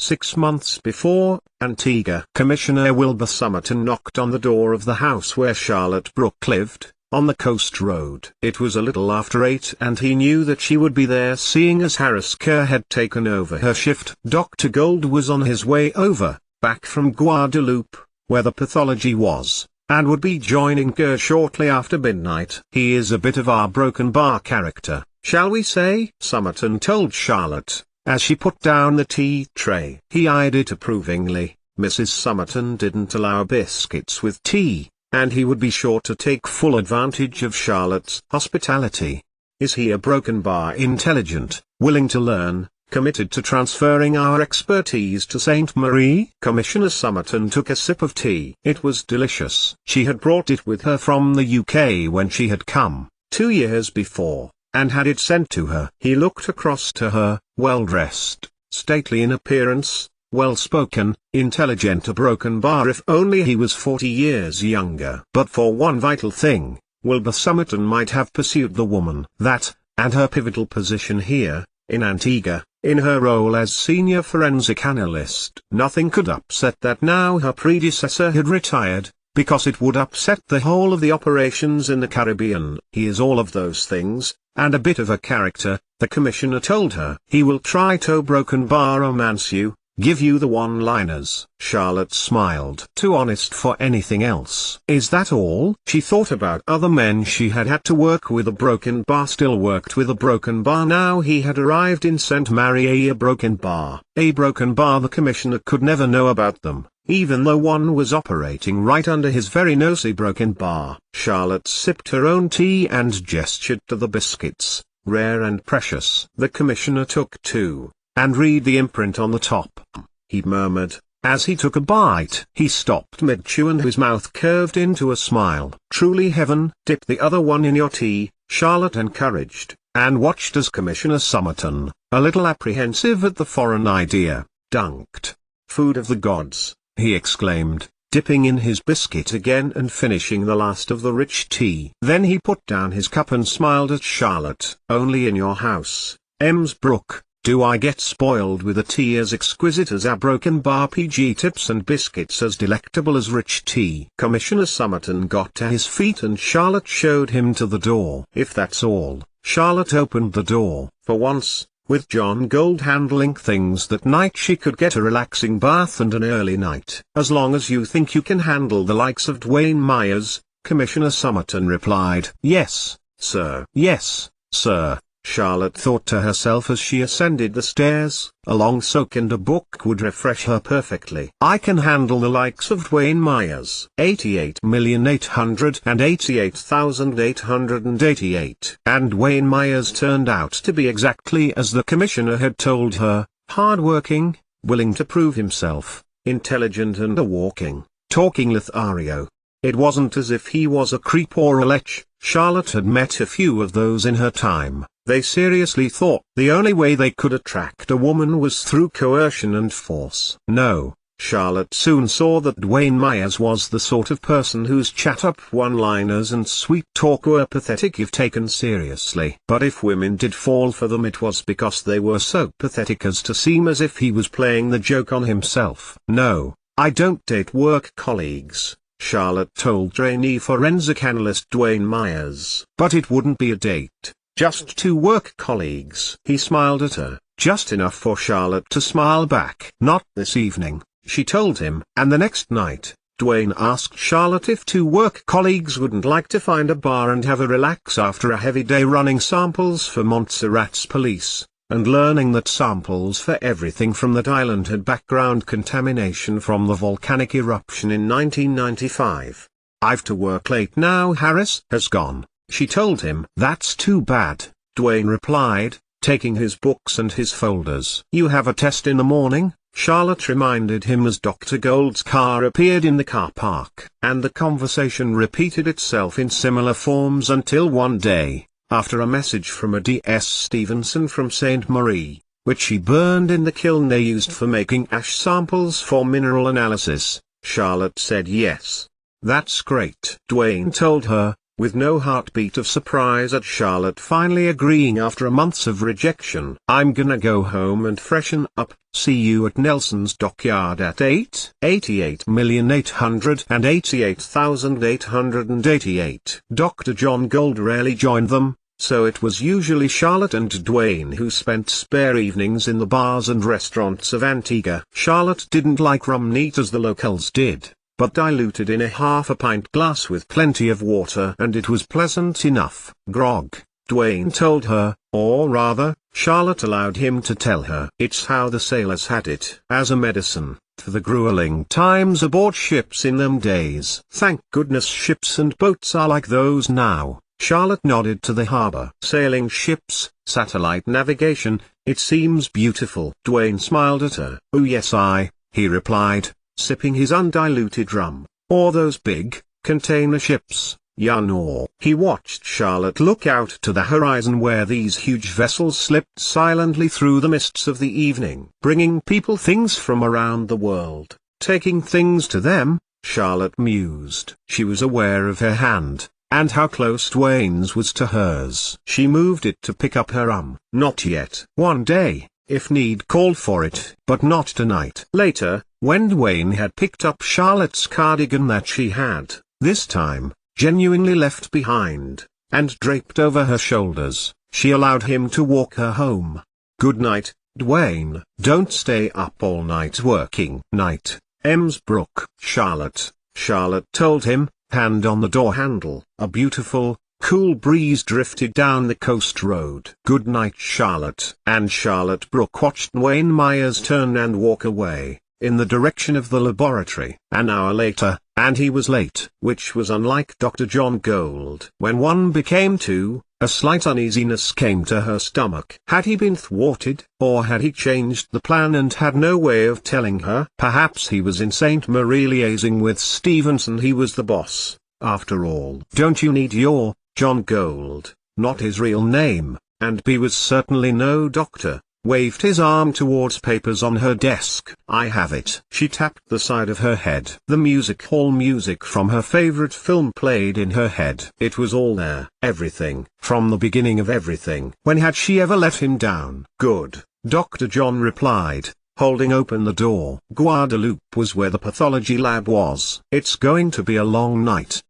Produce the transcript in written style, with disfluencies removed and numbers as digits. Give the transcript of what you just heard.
6 months before, Antigua. Commissioner Wilbur Summerton knocked on the door of the house where Charlotte Brooke lived, on the Coast Road. It was a little after 8 and he knew that she would be there seeing as Harris Kerr had taken over her shift. Dr. Gold was on his way over, back from Guadeloupe, where the pathology was, and would be joining Kerr shortly after midnight. He is a bit of our Broken Bar character, shall we say? Summerton told Charlotte, as she put down the tea tray. He eyed it approvingly. Mrs. Summerton didn't allow biscuits with tea, and he would be sure to take full advantage of Charlotte's hospitality. Is he a Broken Bar intelligent, willing to learn, committed to transferring our expertise to St. Marie? Commissioner Summerton took a sip of tea. It was delicious. She had brought it with her from the UK when she had come, 2 years before, and had it sent to her. He looked across to her, well-dressed, stately in appearance, well-spoken, intelligent. A Broken Bar if only he was 40 years younger. But for one vital thing, Wilbur Summerton might have pursued the woman. That, and her pivotal position here, in Antigua, in her role as senior forensic analyst. Nothing could upset that now her predecessor had retired, because it would upset the whole of the operations in the Caribbean. He is all of those things, and a bit of a character, the commissioner told her. He will try to Broken Bar romance you, give you the one-liners. Charlotte smiled. Too honest for anything else. Is that all? She thought about other men she had had to work with. A Broken Bar still worked with a Broken Bar. Now he had arrived in St. Marie. A Broken Bar. A Broken Bar. The commissioner could never know about them, even though one was operating right under his very nose. A Broken Bar. Charlotte sipped her own tea and gestured to the biscuits, rare and precious. The commissioner took two, and read the imprint on the top. He murmured, as he took a bite. He stopped mid-chew and his mouth curved into a smile. Truly heaven. Dip the other one in your tea, Charlotte encouraged, and watched as Commissioner Summerton, a little apprehensive at the foreign idea, dunked. Food of the gods, he exclaimed, dipping in his biscuit again and finishing the last of the rich tea. Then he put down his cup and smiled at Charlotte. Only in your house, Ems Brooke, do I get spoiled with a tea as exquisite as a Broken Bar. PG tips and biscuits as delectable as rich tea. Commissioner Summerton got to his feet and Charlotte showed him to the door. If that's all, Charlotte opened the door. For once, with John Gold handling things that night, she could get a relaxing bath and an early night. As long as you think you can handle the likes of Dwayne Myers, Commissioner Summerton replied. Yes, sir. Yes, sir. Charlotte thought to herself as she ascended the stairs. A long soak and a book would refresh her perfectly. I can handle the likes of Dwayne Myers. 88,888,888. And Dwayne Myers turned out to be exactly as the commissioner had told her, hard-working, willing to prove himself, intelligent and a walking, talking Lothario. It wasn't as if he was a creep or a lech. Charlotte had met a few of those in her time. They seriously thought the only way they could attract a woman was through coercion and force. No, Charlotte soon saw that Dwayne Myers was the sort of person whose chat-up one-liners and sweet talk were pathetic if taken seriously. But if women did fall for them, it was because they were so pathetic as to seem as if he was playing the joke on himself. No, I don't date work colleagues, Charlotte told trainee forensic analyst Dwayne Myers. But it wouldn't be a date. Just two work colleagues. He smiled at her, just enough for Charlotte to smile back. Not this evening, she told him. And the next night, Dwayne asked Charlotte if two work colleagues wouldn't like to find a bar and have a relax after a heavy day running samples for Montserrat's police, and learning that samples for everything from that island had background contamination from the volcanic eruption in 1995. I've to work late now. Harris has gone, she told him. That's too bad, Dwayne replied, taking his books and his folders. You have a test in the morning, Charlotte reminded him as Dr. Gold's car appeared in the car park. And the conversation repeated itself in similar forms until one day, after a message from a D.S. Stevenson from St. Marie, which she burned in the kiln they used for making ash samples for mineral analysis, Charlotte said yes. That's great. Dwayne told her, with no heartbeat of surprise at Charlotte finally agreeing after a month of rejection. "I'm gonna go home and freshen up, see you at Nelson's Dockyard at 8. 88,888,888. Dr. John Gold rarely joined them, so it was usually Charlotte and Dwayne who spent spare evenings in the bars and restaurants of Antigua. Charlotte didn't like rum neat as the locals did, but diluted in a half-a-pint glass with plenty of water, and it was pleasant enough. Grog, Dwayne told her, or rather, Charlotte allowed him to tell her. It's how the sailors had it, as a medicine, for the grueling times aboard ships in them days. Thank goodness ships and boats are like those now. Charlotte nodded to the harbor. Sailing ships, satellite navigation, it seems beautiful. Dwayne smiled at her. Oh yes, he replied, sipping his undiluted rum. Or those big, container ships, no. He watched Charlotte look out to the horizon where these huge vessels slipped silently through the mists of the evening, bringing people things from around the world, taking things to them. Charlotte mused. She was aware of her hand, and how close Dwayne's was to hers. She moved it to pick up her rum. Not yet. One day, if need called for it, but not tonight. Later, when Dwayne had picked up Charlotte's cardigan that she had, this time, genuinely left behind, and draped over her shoulders, she allowed him to walk her home. Good night, Dwayne. Don't stay up all night working. Night, Emsbrook. Charlotte told him, hand on the door handle. A beautiful, cool breeze drifted down the coast road. Good night, Charlotte. And Charlotte Brooke watched Dwayne Myers turn and walk away, in the direction of the laboratory. An hour later, and he was late, which was unlike Dr. John Gold. When one became two, a slight uneasiness came to her stomach. Had he been thwarted, or had he changed the plan and had no way of telling her? Perhaps he was in St. Marie liaising with Stevenson. He was the boss, after all. Don't you need your John Gold, not his real name, and B was certainly no doctor, waved his arm towards papers on her desk. I have it. She tapped the side of her head. The music hall music from her favorite film played in her head. It was all there, everything, from the beginning of everything. When had she ever let him down? Good, Dr. John replied, holding open the door. Guadalupe was where the pathology lab was. It's going to be a long night.